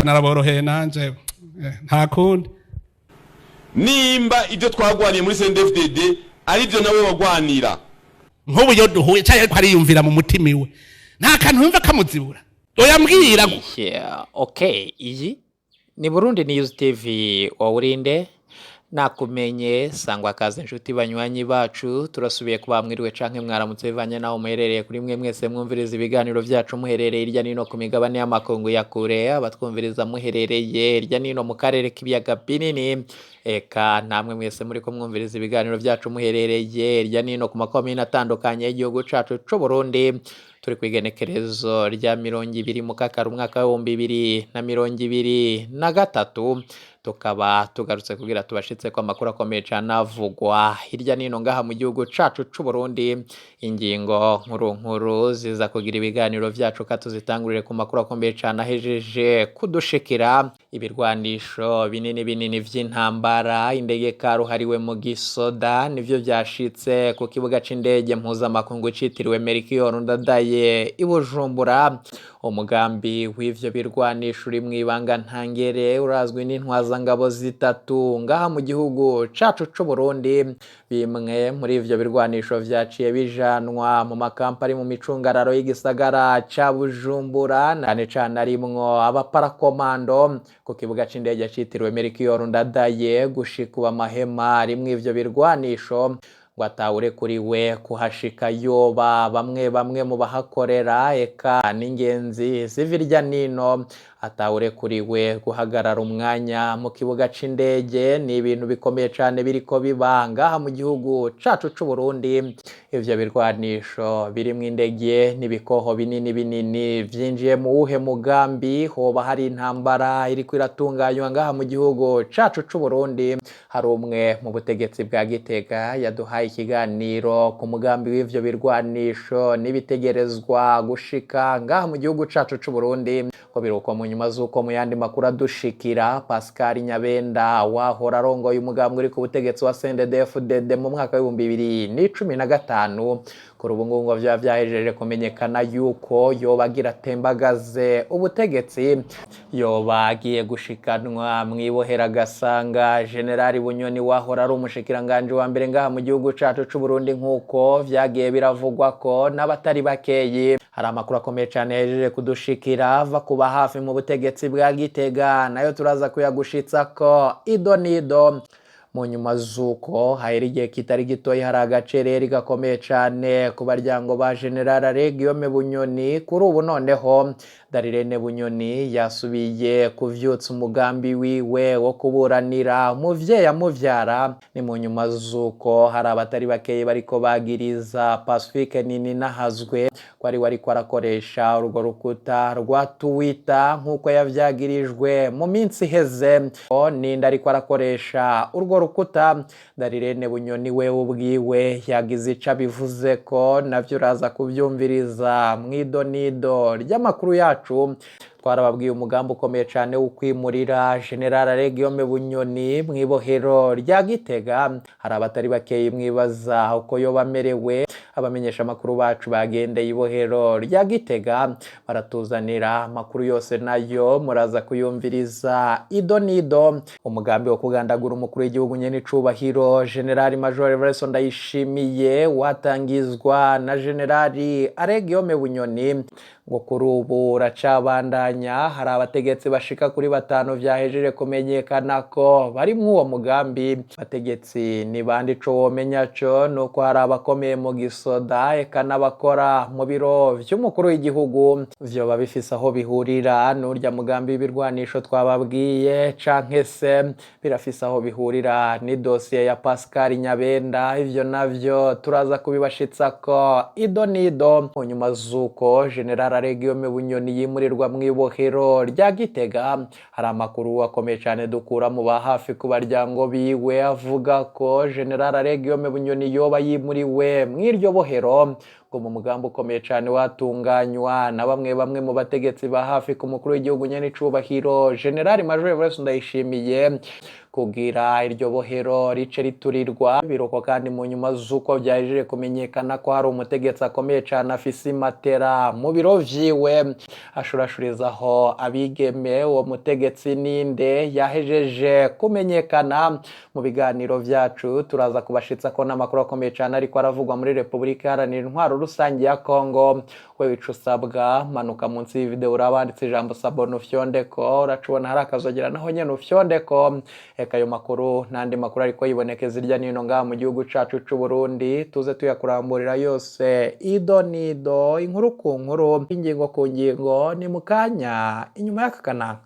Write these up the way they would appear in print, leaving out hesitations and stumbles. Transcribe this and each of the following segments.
naraboroheye nanje nta kundi nimba ibyo twagwaniye muri CNDD-FDD ari byo nawe wagwanira nk'ubu yo duhuye cyane ko ariyumvira mu mutima iwe nta kantu yumva kamuzibura oyambwira okay iyi ni Burundi News TV wawurinde nakumenye sangwa kaze inshuti banywanyi bacu turasubiye kubamwiriwe canke mwaramutse bivanye naho muherereye kuri mwe mwese mwumviriza ibiganiro byacu muherereye irya nino ku migabane y'amakungu ya kure abatwumviriza muherereye irya nino mu karere k'ibiyaga binini eka namwe mwese muri ko mwumviriza ibiganiro byacu muherereye irya nino ku makomine atandukanye y'igihugu cacu c'u Burundi turi kwigenekerezo rya 20 mu kakaro umwaka wa 2023 tukaba tugarutse kugira tubashitse ko amakuru akomeye cyane avugwa hirya nino ngaha mu gihugu cacu c'u Burundi ingingo nkuru ziza kugira ibiganiro vyacu katuzitangurire ku makuru akomeye cyane ahejeje kudushikira ibirwanisho binini vy'intambara indege karuhariwe mu gisoda nivyo vyashitse ku kibuga c'indege mpuzamakungu citiriwe Melchior Ndadaye i Bujumbura umugambi w'ivyo birwanisho uri mwibanga ntangere urazwi n'intwaza ngabo zitatu ngaha mu gihugu cacu c'u Burundi bimwe muri ivyo birwanisho vyaciye bijanwa mu makampari mu micungararo y'igisagara ca Bujumbura nane cane arimwo abaparakomando ku kibuga c'indege citiriwe Melchior Ndadaye gushika amahema rimwe ivyo birwanisho ngo atawure kuri we kuhashika yoba bamwe mu bahakorera eka n'ingenzi zivirya nino atawure kuri we guhagarara umwanya mu kibuga c'indege ni ibintu bikomeye cyane biriko bibanga mu gihugu cacu c'u Burundi ivyo birwanisho birimwe indege n'ibikoho binini vyinjiye mu uhe mugambi hoba hari intambara iriko iratunganywa ngaha mu gihugu cacu c'u Burundi hari umwe mu butegetsi bwa Gitega yaduhaye ikiganiro ku mugambi w'ivyo birwanisho n'ibitegerezwa gushika ngaha mu gihugu cacu c'u Burundi ko biruko mu nyuma zuko mu yandi makuru adushikira Pascal Nyabenda wahora arongoye umugambi uri ku butegetsi wa CNDD-FDD mu mwaka wa 2015 kuri ubu ngubu vya vyahejeje kumenyekana yuko yobagira tembagaze ubutegetsi yobagiye gushikanwa mwibohera gasanga General Bunyoni wahora ari umushikiranganje wa mbere ngaha mu gihugu cacu c'u Burundi nkuko vyagiye biravugwa ko n'abatari bakeyi hari amakuru akomeye cyane yahejeje kudushikira ava kuba hafi mu butegetsi bwa Gitega nayo turaza kuyagushitsa ko idonido mu nyuma zuko hayeri igihe kitari gitoyi hari agacereri gakomeye cyane ku baryango ba General Guillaume Bunyoni kuri ubu noneho Darirene Bunyoni yasubiye kuvyutsa umugambi wiwe wo kuburanira umuvyeyi amuvyara ni mu nyuma zuko hari abatari bakeye bariko bagiriza Pacifique nini nahazwe kwari wariko arakoresha urwo rukuta rwa Twitter nkuko yavyagirijwe mu minsi heze ninda ariko arakoresha urwo rukuta Darirene Bunyoni we ubwiwe yagize ica bivuze ko navyo uraza kuvyumviriza mwidonido ry'amakuru yacu twarababwiye umugambi ukomeye cyane wo kwimurira General Guillaume Bunyoni mwibohero rya Gitega hari abatari bakeye mwibaza uko yo bamerewe abamenyesha makuru bacu bagendeye ibohero rya Gitega baratuzanira makuru yose nayo muraza kuyumviriza idonido umugambi wo kugandagura umukuru w'igihugu nyene cubahiro General Major Everson Ndayishimiye watangizwa na General Guillaume Bunyoni ngo kuri ubu racabandanya hari abategetsi bashika kuri 5 vyahejeje kumenyekana ko bari mw'uwo mugambi bategetsi ni bandi co womenya co nuko hari abakomeye mu gisoda eka n'abakora mu biro vy'umukuru w'igihugu vyo babifise aho bihurira n'urya mugambi w'ibirwanisho twababwiye canke se birafise aho bihurira ni dossier ya Pascal Nyabenda ivyo navyo turaza kubibashitsa ko idonido mu nyuma zuko General Guillaume Bunyoni yimurirwa mwibohero rya Gitega hari amakuru akomeye cyane dukura mu bahafi ku baryango biwe avuga ko General Guillaume Bunyoni yoba yimuriwe mw'iryo bohero ngo mu mugambo ukomeye cyane watunganywa na bamwe mu bategetsi ba hafi ku mukuru w'igihugu nyene cubahiro General Major Everson Ndayishimiye kugira iryo bohero rice riturirwa. Biruko kandi mu nyuma z'uko byaje kumenyekana ko hari umutegetsi akomeye cyane afise imatera mu biro vyiwe ashurashurizaho abigeme. Uwo mutegetsi ninde yahejeje kumenyekana? Mu biganiro vyacu turaza kubashitsa ko n'amakuru akomeye cyane ariko aravugwa muri Repubulika Iharanira Intwaro Rusange ya Kongo. Wewe ico usabwa manuka munsi y'video urabanditse ijambo sabone ufyondeko, uracubona hari akazogera naho nyene ufyondeko. Eka ayo makuru n'andi makuru ariko yibonekeza irya nino ngaha mu gihugu cacu c'u Burundi tuze tuyakuramburira yose ido nido, inkuru ku nkuru, ingingo ku ngingo, ni mukanya inyuma y'aka kanaka.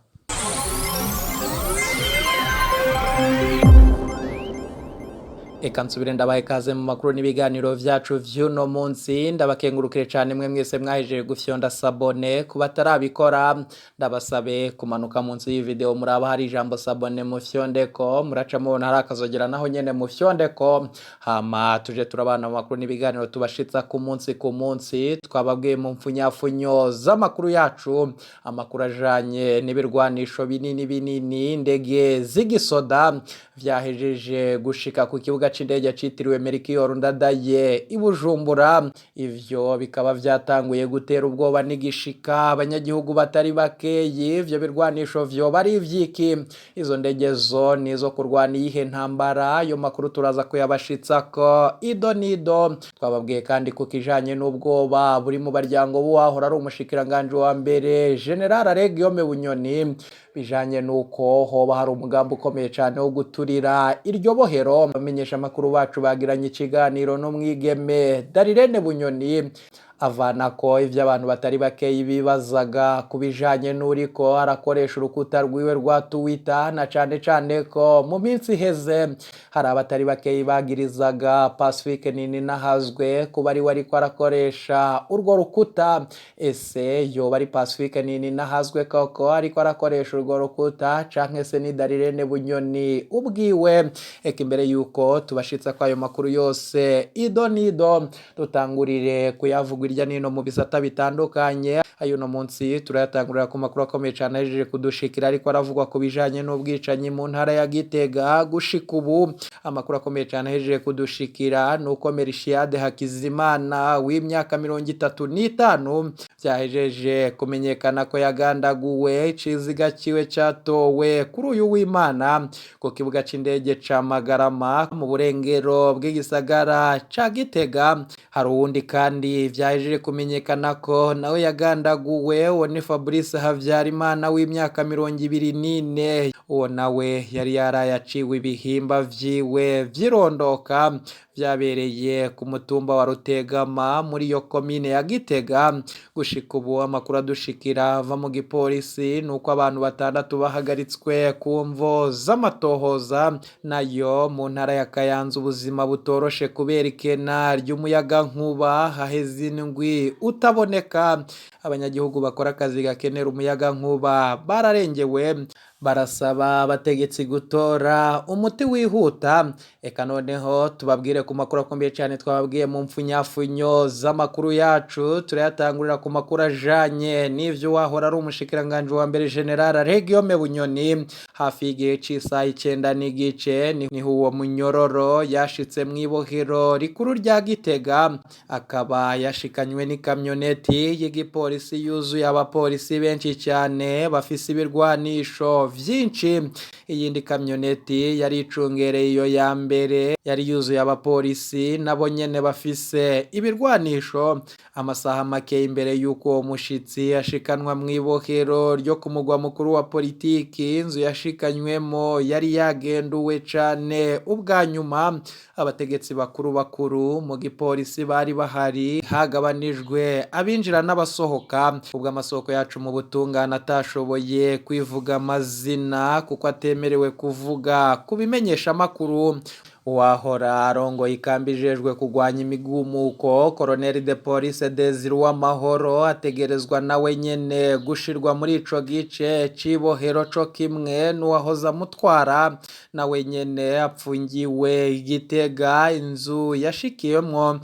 Eka nsubire ndabaye kaze mu makuru n'ibiganiro vyacu vy'uno munsi. Ndabakengurukire cyane mwe mwese mwahejeje gufyonda sabone. Kuba tarabikora ndabasabe kumanuka munsi y'video muraba hari ijambo sabone mu fyondeko, muraca mubona hari akazogera naho nyene mu fyondeko. Hama tuje turabana mu makuru n'ibiganiro tubashitsa ku munsi twababwiye mu mfunyafunyo z'amakuru yacu, amakuru ajanye n'ibirwanisho binini indege z'igisoda vyahejeje gushika ku kibuga c'indege citiriwe Melchior Ndadaye i Bujumbura. Ivyo bikaba vyatanguye gutera ubwoba n'igishika abanyagihugu batari bakeyi. Ivyo birwanisho vyo bari ivyiki? Izo ndege zo nizo kurwana iyihe ntambara? Ayo makuru turaza kuyabashitsako ido nido. Twababwiye kandi ku kijanye n'ubwoba buri mu baryango buwahora ari umushikiranganje wa mbere General Guillaume Bunyoni, bijanye nuko hoba hari umugambi ukomeye cyane wo guturira iryo bohero. Bamenyesha amakuru bacu bagiranye ikiganiro n'umwigeme Darirene Bunyoni avana ko ivyo abantu batari bakeyi bibazaga kubijanye n'uriko arakoresha urukuta rwiwe rwa Twitter, na cane ko mu minsi heze hari abatari bakeyi bagirizaga Pacifique Nininahazwe kuba ari wariko arakoresha urwo rukuta. Ese yoba ari Pacifique Nininahazwe koko ariko arakoresha urwo rukuta canke se ni Darirene Bunyoni ubwiwe? Eka imbere yuko tubashitsa ko ayo makuru yose ido nido, tutangurire kuyavuga irya nino mu bisata bitandukanye. Ayo no munsi turayatangurira ku makuru akomeye cyane ahejeje kudushikira ariko aravugwa ku bijanye n'ubwicanyi mu ntara ya Gitega. Gushika ubu amakuru akomeye cyane ahejeje kudushikira nuko Melchiade Hakizimana w'imyaka 35 vyahejeje kumenyekana ko yagandaguwe. Iciziga kiwe catowe kuri uyu w'Imana ku kibuga c'indege ca Magarama mu burengero bw'igisagara ca Gitega. Hari uwundi kandi vyahejeje kumenyekana ko nawe yagandaguwe. Uwo ni Fabrice Havyarimana w'imyaka 24. Uwo nawe yari yarayaciwe ibihimba vyiwe vyirondoka vyabereye ku mutumba wa Rutegama muri iyo komine ya Gitega. Gushika ubu amakuru adushikira ava mu gipolisi nuko abantu 6 bahagaritswe ku mvo z'amatohoza. Nayo mu ntara ya Kayanza ubuzima butoroshe kubera ikena ry'umuyaga nkuba haheze indwi utaboneka. Abanyagihugu bakora akazi gakenera umuyaga nkuba bararengewe, barasaba abategetsi gutora umuti wihuta. Eka noneho tubabwire ku makuru akomeye cyane twababwiye mu mfunyafunyo z'amakuru yacu. Turayatangurira ku makuru ajanye n'ivyo wahora ari umushikiranganje wa mbere General Guillaume Bunyoni. Hafi y'igihe c'isaha 9:30 niho uwo munyororo yashitse mw'ibohero rikuru rya Gitega, akaba yashikanywe n'ikamyoneti y'igipolisi yuzuye abapolisi benshi cyane bafise ibirwanisho vyinshi. Iyindi kamyoneti yari icungereye iyo ya mbere yari yuzuye abapolisi nabo nyene bafise ibirwanisho. Amasaha make imbere yuko uwo mushitsi ashikanwa mw'ibohero ryo ku mugwa mukuru wa politiki, inzu yashikanywemo yari yagenduwe cane. Ubwa nyuma abategetsi bakuru mu gipolisi bari bahari, hagabanijwe abinjira n'abasohoka. Ubwo amasoko yacu mu butungane atashoboye kwivuga amazina kuko atemerewe kuvuga kubimenyesha amakuru. Uwahora arongoye ikambi ijejwe kugwanya imigumuko Colonel de Police Desire Uwamahoro ategerezwa nawe nyene gushirwa muri ico gice cibohero co kimwe n'uwahoza mutwara nawe nyene apfungiwe Gitega. Inzu yashikiyemwo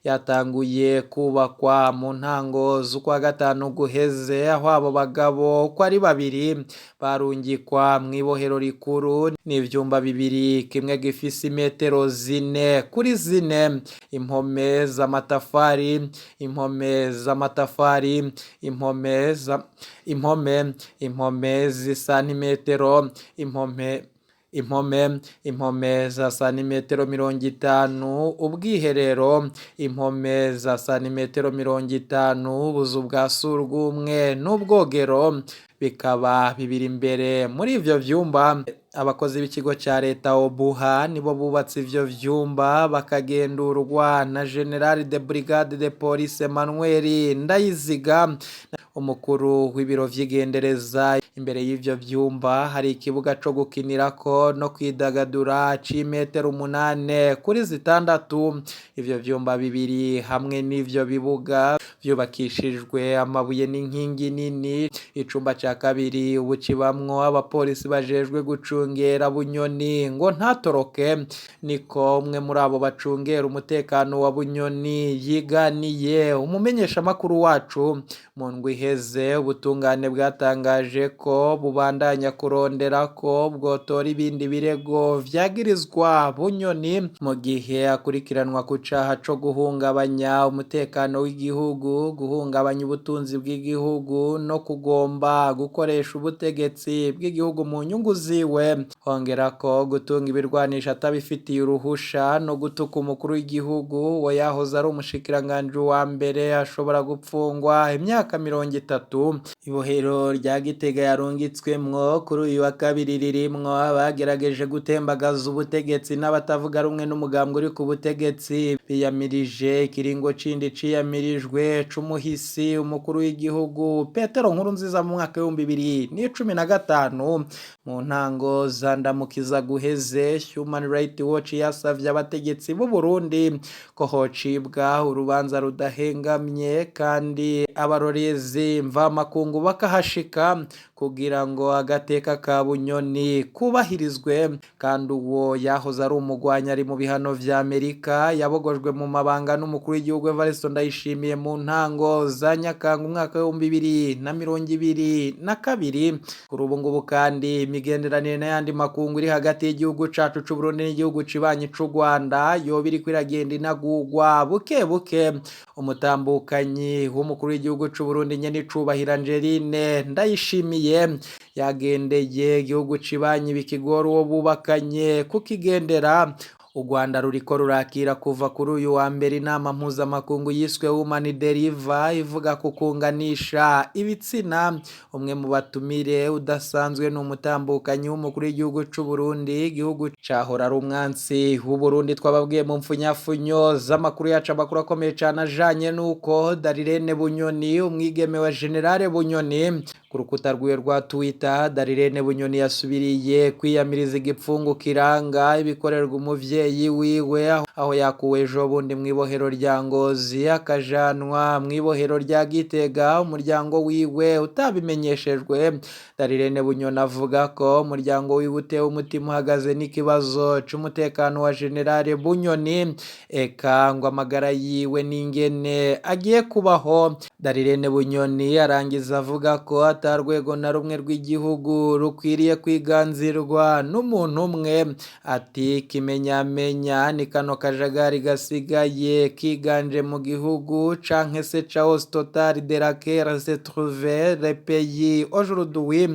yatanguye kubakwa mu ntango z'ukwa gatanu guheze, aho abo bagabo ko ari babiri barungikwa mu ibohero rikuru n'ivyumba bibiri, kimwe gifise imetero 4 kuri 4, impome z'amatafari, impome z'isantimetero, impome za santimetero 50, ubwiherero impome za santimetero 50, ubuzu bwa surwumwe n'ubwogero bikaba bibiri imbere. Muri ivyo vyumba abakozi b'ikigo ca leta Obuha nibo bubatse ivyo vyumba, bakagendurwa na General de Brigade de Police Emmanuel Ndayiziga, umukuru w'ibiro vy'igendereza. Imbere y'ivyo vyumba hari ikibuga co gukinirako no kwidagadura c'imetero 8 kuri 6. Ivyo vyumba bibiri hamwe n'ivyo bibuga vyubakishijwe amabuye n'inkingi nini. Icumba ca kabiri ubu kibamwo abapolisi bajejwe gucungera Bunyoni ngo ntatoroke, niko umwe muri abo bacungera umutekano wa Bunyoni yiganiye umumenyesha makuru wacu mu ndwi iheze. Ubutungane bwatangaje ko bubandanya kurondera ko bwotora ibindi birego vyagirizwa Bunyoni mu gihe akurikiranwa ku caha co guhungabanya umutekano w'igihugu, guhungabanya ubutunzi bw'igihugu no kugomba gukoresha ubutegetsi bw'igihugu mu nyungu ziwe, hongera ko gutunga ibirwanisha atabifitiye uruhusha no gutuka umukuru w'igihugu we yahoze ari umushikiranganje wa mbere ashobora gupfungwa imyaka 30. Ibohero rya Gitega yarungitswemwo kuri uyu wa kabiri ririmwo abagerageje gutembagaza ubutegetsi n'abatavuga rumwe n'umugambwe uri ku butegetsi, biyamirije ikiringo cindi ciyamirijwe c'umuhisi umukuru w'igihugu Petero Nkurunziza mu mwaka wa 2015. Mu ntango za ndamukiza guheze, Human Rights Watch yasavye abategetsi b'u Burundi ko hocibwa urubanza rudahengamye kandi abarorezi mvamakungu bakahashika kugira ngo agateka ka Bunyoni kubahirizwe. Kandi uwo yahoze ari umugwanya ari mu bihano vya Amerika yabogojwe mu mabanga n'umukuru w'igihugu Evariste Ndayishimiye mu ntango za Nyakanga umwaka wa 2022. Kuri ubu ngubu kandi imigenderanire n'ayandi makungu iri hagati y'igihugu cacu c'u Burundi n'igihugu cibanyi c'u Rwanda yoba iriko iragenda inagurwa buke buke. Umutambukanyi w'umukuru w'igihugu c'u Burundi nyene icubahiro Angeline Ndayishimiye yagendeye igihugu cibanyi bikigora uwo bubakanye kukigendera. U Rwanda ruriko rurakira kuva kuri uyu wa mbere inama mpuzamakungu yiswe Women Deliver ivuga kukunganisha ibitsina. Umwe mu batumire udasanzwe n'umutambukanyi w'umukuru w'igihugu c'u Burundi, igihugu cahora ari umwansi w'u Burundi. Twababwiye mu mfunyafunyo z'amakuru yacu amakuru akomeye cane ajanye nuko Darirene Bunyoni, umwigeme wa General Bunyoni, ku rukuta rwiwe rwa Twitter, Darirene Bunyoni yasubiriye kwiyamiriza igipfungu kiranga ibikorerwa umuvyeyi wiwe, aho yakuwe ejo bundi mw'ibohero rya Ngozi akajanwa mw'ibohero rya Gitega, umuryango wiwe utabimenyeshejwe. Darirene Bunyoni avuga ko umuryango wiwe utewe umutima uhagaze n'ikibazo c'umutekano wa General Bunyoni, eka ngo amagara yiwe n'ingene agiye kubaho. Darirene Bunyoni arangiza avuga ko atarwego na rumwe rw'igihugu rukwiriye kwiganzirwa n'umuntu umwe. Ati kimenyamenya ni kano kajagari gasigaye kiganje mu gihugu canke se chaos total de la guerre se trouve le pays aujourd'hui.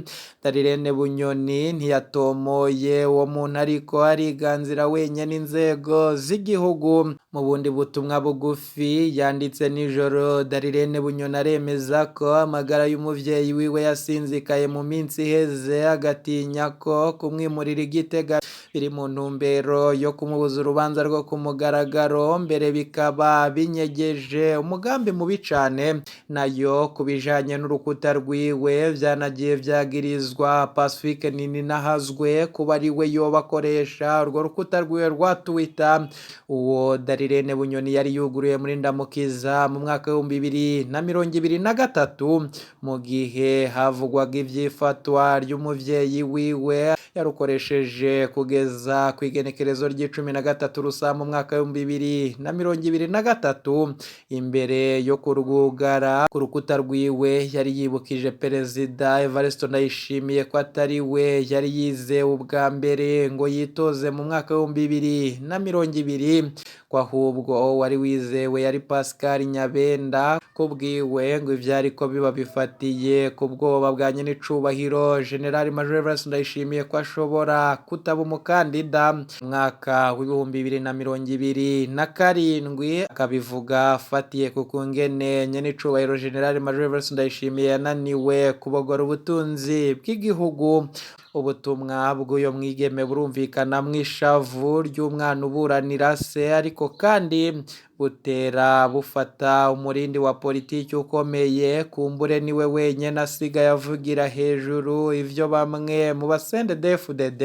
Darirene Bunyoni ntiyatomoye uwo muntu ariko ariganzira wenyene inzego z'igihugu. Mu bundi butumwa bugufi yanditse nijoro, Darirene Bunyoni aremeza ko amagara y'umuvyeyi wiwe yasinzikaye mu minsi iheze, agatinya ko kumwimurira Igitega biri mu ntumbero yo kumubuza urubanza rwo kumugaragaro, mbere bikaba binyegeje umugambi mubi cane. Nayo kubijanye n'urukuta rwiwe vyanagiye vyagirizwa Pacifique Nininahazwe kuba ari we yoba akoresha urwo rukuta rwiwe rwa Twitter. Uwo Darirene Bunyoni yari yuguruye muri ndamukiza mu mwaka wa 2023 mu gihe havugwaga ivyifatwa ry'umuvyeyi wiwe yarukoresheje kugeza ku igenekerezo ry'13 Rusama mu mwaka wa 2023 imbere yo kurwugara ku rukuta rwiwe yari yibukije Perezida Evariste Ndayishimiye ko atari we yari yizewe ubwa mbere ngo yitoze mu mwaka wa 2020 ko ahubwo wari wizewe yari Pascal Nyabenda kubwiwe ngo ivyari ko biba bifatiye ku bwoba bwa nyenicubahiro General Major Evariste Ndayishimiye ko ashobora kutaba umukandida mwaka wa 2027 akabivuga afatiye ku kungene nyenicubahiro General Major Evariste Ndayishimiye yananiwe kubogora ubutunzi bw'igihugu. Ubutumwa bw'uyo mwigeme burumvikana mwishavu ry'umwana uburanira se, ariko kandi butera bufata umurindi wa politiki ukomeye. Kumbure niwe wenyene asigaye avugira hejuru ivyo bamwe mu basendefdd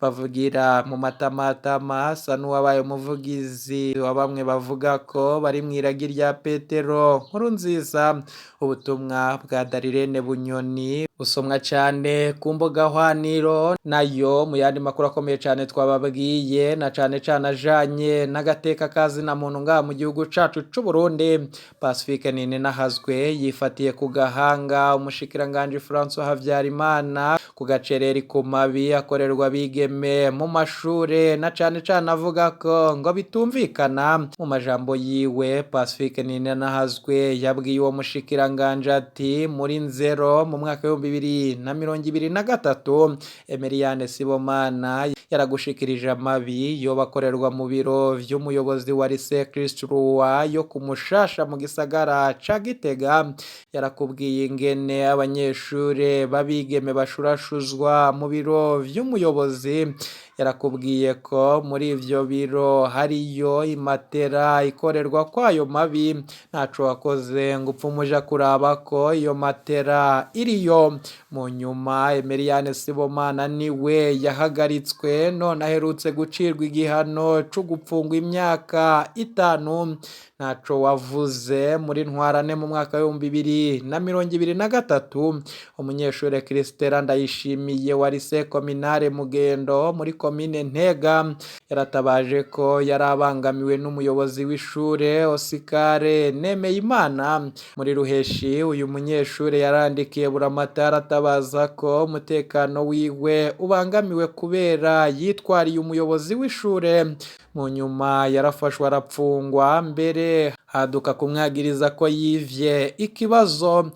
bavugira mu matamatama, asa n'uwabaye umuvugizi wa bamwe bavuga ko bari mw'iragi rya Petero Nkurunziza. Ubutumwa bwa Darirene Bunyoni busomwa cyane ku mbuga hwaniro, nayo mu yandi makuru akomeye cyane twababwiye, na cyane ajanye n'agateka kazina muntu ngaha mu gihugu cacu c'u Burundi. Pacifique Ninahazwe yifatiye ku gahanga umushikiranganje François Havyarimana ku gacereri ku mabi akorerwa bigeme mu mashure, na cyane avuga ko ngo bitumvikana. Mu majambo yiwe Pacifique Ninahazwe yabwiye uwo mushikiranganje ati muri nzero mu mwaka wa 2023 Emiliane Sibomana yaragushikirije amabi yo bakorerwa mu biro vy'umuyobozi wa Lycée Christ Roi yo kumushasha mu gisagara ca Gitega. Yarakubwiye ingene abanyeshure babigeme bashurashuzwa mu biro vy'umuyobozi. Yarakubwiye ko muri ivyo biro hariyo imatera ikorerwa kwayo mabi, ntaco wakoze ngo upfumuja kuraba ko iyo matera iriyo. Mu nyuma Emiliane Sibomana niwe yahagaritswe, none aherutse gucirwa igihano co gupfungwa imyaka 5. Ntaco wavuze muri ntwarane mu mwaka wa 2023 umunyeshure Christella Ndayishimiye wa Lycée Communale Mugendo muri komine Ntega yaratabaje ko yarabangamiwe n'umuyobozi w'ishure Oscar Nemeyimana. Muri Ruheshi uyu munyeshure yarandikiye Buramatari atabaza ko umutekano wiwe ubangamiwe kubera yitwariye umuyobozi w'ishure. Mu nyuma yarafashwe arapfungwa, mbere haduka kumwagiriza ko yivye ikibazo.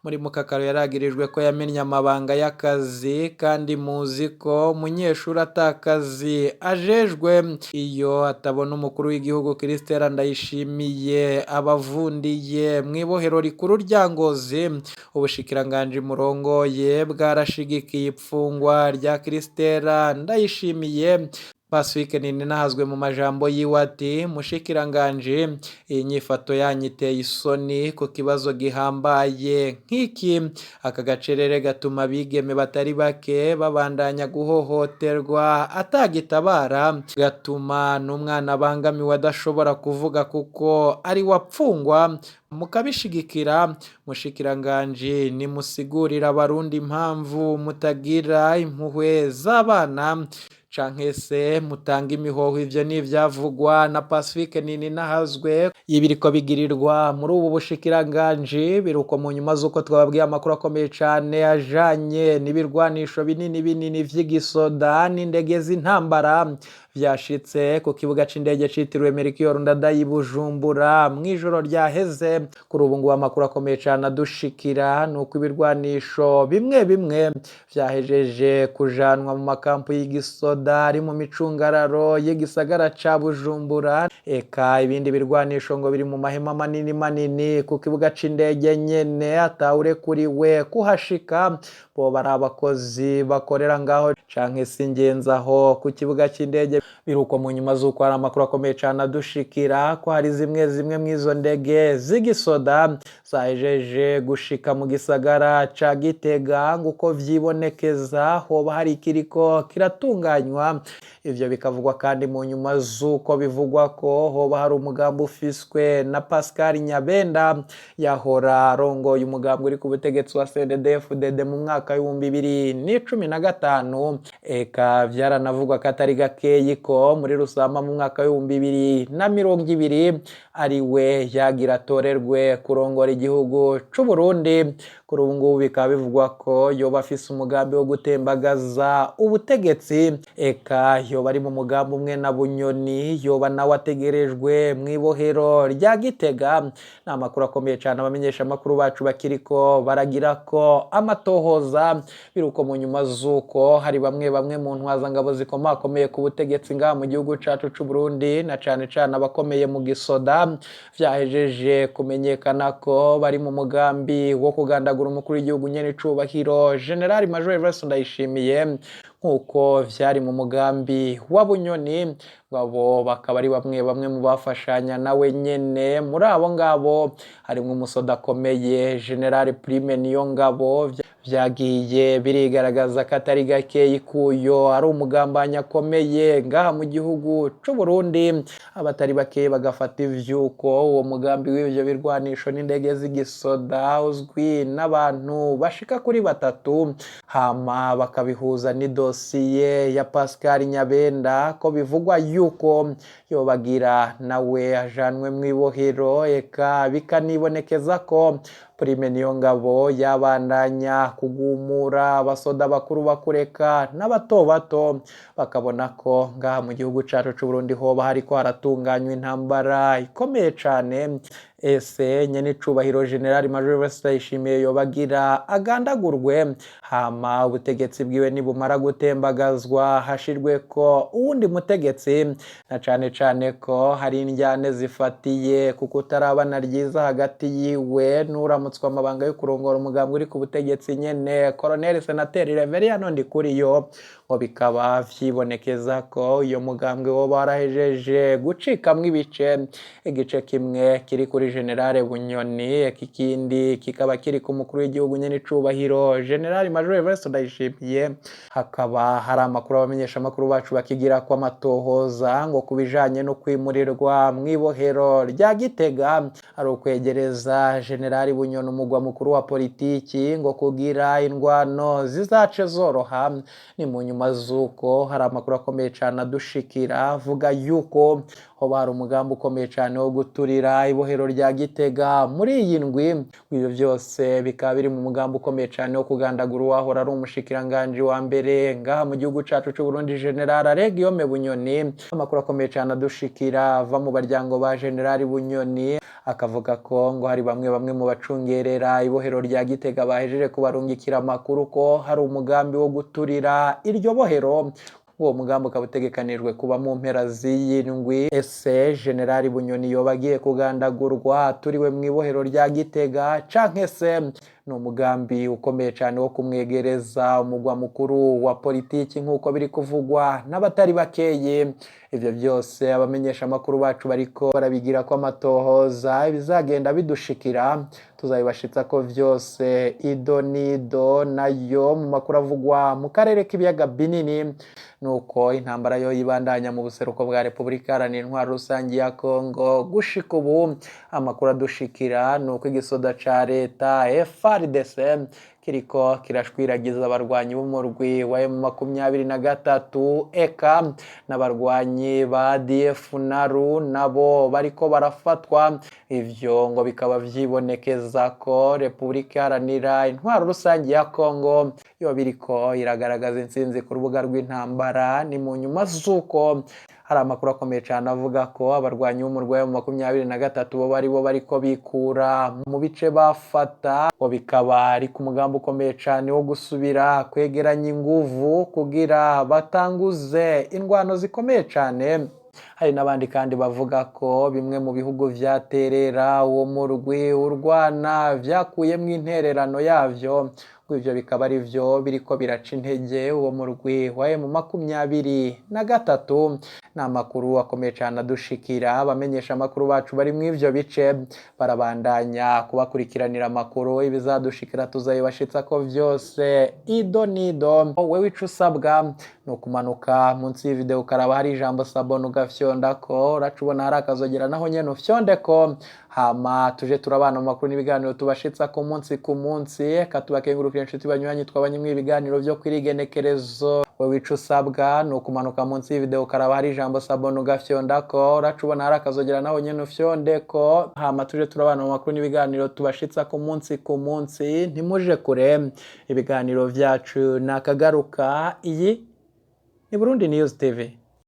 Muri Mukakaro yaragirijwe ko yamennye amabanga y'akazi, kandi muzi ko umunyeshuri atakazi ajejwe iyo atabona umukuru w'igihugu Christella Ndayishimiye abavundiye mw'ibohero rikuru rya Ngozi. Ubushikiranganje murongoye bwarashigikiye ipfungwa rya Christella Ndayishimiye. Pacifique Ninahazwe mu majambo yiwe ati mushikiranganje, iyi nyifato yanyiteye isoni ku kibazo gihambaye nk'iki. Aka gacerere gatuma bigeme batari bake babandanya guhohoterwa atagitabara, gatuma n'umwana abangamiwe adashobora kuvuga kuko ari wapfungwa. Mukabishigikira. Mushikiranganje nimusigurira abarundi impamvu mutagira impuhwe z'abana canke se mutanga imihoho. Ivyo ni ivyavugwa na Pacifique Ninahazwe. Ibiriko bigirirwa muri ubu bushikiranganje biruko mu nyuma z'uko twababwiye amakuru akomeye cane ajanye n'ibirwanisho binini vy'igisoda n'indege z'intambara vyashitse ku kibuga c'indege citiriwe Melchior Ndadaye i Bujumbura mw'ijoro ryaheze. Kuri ubu ngubu amakuru akomeye cane adushikira nuko ibirwanisho bimwe vyahejeje kujanwa mu makampu y'igisoda ari mu micungararo y'igisagara ca Bujumbura. Eka ibindi birwanisho ngo biri mu mahema manini ku kibuga c'indege nyene, atawurekuriwe kuhashika. Bo bari abakozi bakorera ngaho canke se ingenzi aho ku kibuga c'indege biruko mu nyuma z'uko hari amakuru akomeye cyane adushikira ko hari zimwe mw'izo ndege z'igisoda zahejeje gushika mu gisagara ca Gitega nguko vyibonekeza hoba hari ikiriko kiratunganywa. Ivyo bikavugwa kandi mu nyuma z'uko bivugwa ko hoba hari umugambi ufiswe na Pascal Nyabenda yahora arongoye umugambi uri ku butegetsi wa CNDD-FDD mu mwaka w'2015. Eka vyaranavugwa ko atari gakeyi ko muri Rusama mu mwaka w'2020 ari we yagira atorerwe kurongora igihugu c'u Burundi. Kuri ubu ngubu bikaba bivugwa ko yoba afise umugambi wo gutembagaza ubutegetsi. Eka yoba ari mu mugambi umwe na Bunyoni, yoba nawe ategerejwe mw'ibohero rya Gitega. Ni amakuru akomeye cyane abamenyesha amakuru bacu bakiriko baragira ko amatohoza, biruko mu nyuma z'uko hari bamwe mu ntwazangabo zikomakomeye ku butegetsi ngaha mu gihugu cacu c'u Burundi, na cane abakomeye mu gisoda, vyahejeje kumenyekana ko bari mu mugambi wo kugandagura umukuru w'igihugu nyene icubahiro General Major Evariste Ndayishimiye, nkuko vyari mu mugambi wa Bunyoni. Babo bakaba ari bamwe mu bafashanya nawe nyene. Muri abo ngabo harimwo umusoda akomeye General Prime Niyongabo. Vyagiye birigaragaza ko atari gakeyi kuyo ari umugambanyi akomeye ngaha mu gihugu c'u Burundi. Abatari bakeyi bagafata ivyuko uwo mugambi w'ivyo birwanisho n'indege z'igisoda uzwi n'abantu bashika kuri 3, hama bakabihuza n'idosiye ya Pascal Nyabenda ko bivugwa yuko yobagira nawe ajanwe mw'ibohero. Eka bikanibonekeza ko Prime Niyongabo yabandanya kugumura abasoda bakuru bakureka n'abato bato, bakabona ko ngaha mu gihugu cacu c'u Burundi hoba hariko haratunganywa intambara ikomeye cane. Ese nyene icubahiro General Major Evariste Ndayishimiye yobagira agandagurwe, hama ubutegetsi bwiwe nibumara gutembagazwa hashirwe ko uwundi mutegetsi, na cane ko hari indyane zifatiye kuko utarabana ryiza hagati yiwe n'uramutswa amabanga yo kurongora umugambi uri ku butegetsi nyene Colonel Senateri Reveriyano Ndikuriyo, ngo bikaba vyibonekeza ko iyo mugambwe wo barahejeje gucikamwo ibice. Igice kimwe kiri kuri General Bunyoni, ikindi kikaba kiri ku mukuru w'igihugu nyene icubahiro General Major Evariste Ndayishimiye. Hakaba hari amakuru abamenyesha amakuru bacu bakigira ko amatohoza ngo kubijanye no kwimurirwa mw'ibohero rya Gitega ari ukwegereza General Bunyoni umugwa mukuru wa politiki, ngo kugira indwano zizace zoroha. Ni mu nyuma z'uko hari amakuru akomeye cyane adushikira avuga yuko hoba hari umugambi ukomeye cyane wo guturira ibohero rya Gitega muri iyi ndwi. Ibyo byose bikaba biri mu mugambi ukomeye cyane wo kugandagura uwahora ari umushikiranganje wa mbere ngaha mu gihugu cacu c'u Burundi General Guillaume Bunyoni. Amakuru akomeye cyane adushikira ava mu baryango ba General Bunyoni akavuga ko ngo hari bamwe mu bacungerera ibohero rya Gitega bahejeje kubarungikira amakuru ko hari umugambi wo guturira iryo bohero. Uwo mugambi ukaba utegekanijwe kuba mu mpera z'iyi ndwi. Ese General Bunyoni yoba agiye kugandagurwa turiwe mw'ibohero rya Gitega, canke se ni umugambi ukomeye cyane wo kumwegereza umugwa mukuru wa politiki nk'uko biri kuvugwa n'abatari bakeye? Ivyo byose abamenyesha amakuru bacu bariko barabigira ko amatohoza, bizagenda bidushikira tuzabibashitsa ko vyose ido nido nayo mu makuru avugwa mu karere k'ibiyaga binini. Nuko intambara yo yibandanya mu buseruko bwa Repubulika Iharanira Intwaro Rusangi ya Kongo. Gushika ubu amakuru adushikira nuko igisoda ca leta FARDC kiriko kirashwiragiza abarwanyi b'umurwi wa M23, eka n'abarwanyi ba ADF NALU nabo bariko barafatwa. Ivyo ngo bikaba vyibonekeza ko Repubulika Iharanira Intwaro Rusangi ya Kongo yo biriko iragaragaza intsinzi ku rubuga rw'intambara. Ni mu nyuma z'uko hari amakuru akomeye cyane avuga ko abarwanyi b'umurwi wa M23 bo bariko bikura mu bice bafata, ngo bikaba ari ku mugambi ukomeye cyane wo gusubira kwegeranya inguvu kugira batanguze indwano zikomeye cyane. Hari n'abandi kandi bavuga ko bimwe mu bihugu vyaterera uwo murwi urwana vyakuyemwo intererano yavyo, ngo ivyo bikaba ari vyo biriko biraca intege uwo murwi wa M23. Ni amakuru akomeye cane adushikira, abamenyesha amakuru bacu bari mw'ivyo bice barabandanya kubakurikiranira amakuru, ibizadushikira tuzabibashitsa ko vyose ido nido. Wewe ico usabwa ni ukumanuka munsi y'ivideo ukaraba hari ijambo sabone ugafyondako, uracubona hari akazogera naho nyene ufyondeko, hama tuje turabana mu makuru n'ibiganiro tubashitsa ku munsi ku munsi. Katubakengurukira inshuti banywanyi twabanye mw'ibiganiro vyo kwirigenekerezo. Wewe ico usabwa ni ukumanuka munsi y'ivideo ukaraba hari ijambo sabone ugafyondako, uracubona hari akazogera naho nyene ufyondeko, hama tuje turabana mu makuru n'ibiganiro tubashitsa ku munsi ku munsi. Ntimuje kure, ibiganiro vyacu nakagaruka. Iyi ni Burundi News TV.